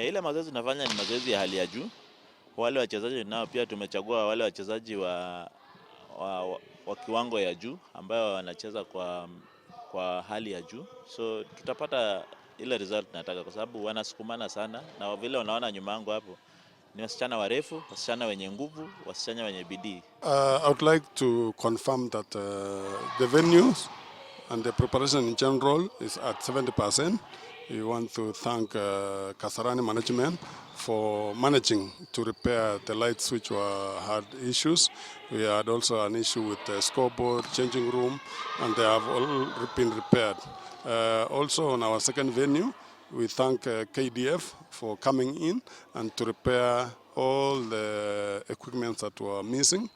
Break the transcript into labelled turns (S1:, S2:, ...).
S1: Ile mazoezi tunafanya ni mazoezi ya hali ya juu. Wale wachezaji nao pia tumechagua wale wachezaji wa kiwango ya juu ambao wanacheza kwa hali ya juu. So tutapata ile result tunataka kwa sababu wanasukumana sana, na vile unaona nyuma yangu hapo ni wasichana warefu, wasichana wenye nguvu, wasichana wenye bidii.
S2: I would like to confirm that the venues and the preparation in general is at 70%. We want to thank Kasarani management for managing to repair the lights which had issues. We had also an issue with the scoreboard, changing room, and they have all been repaired. Also on our second venue, we thank KDF for coming in and to repair all the equipment that were missing.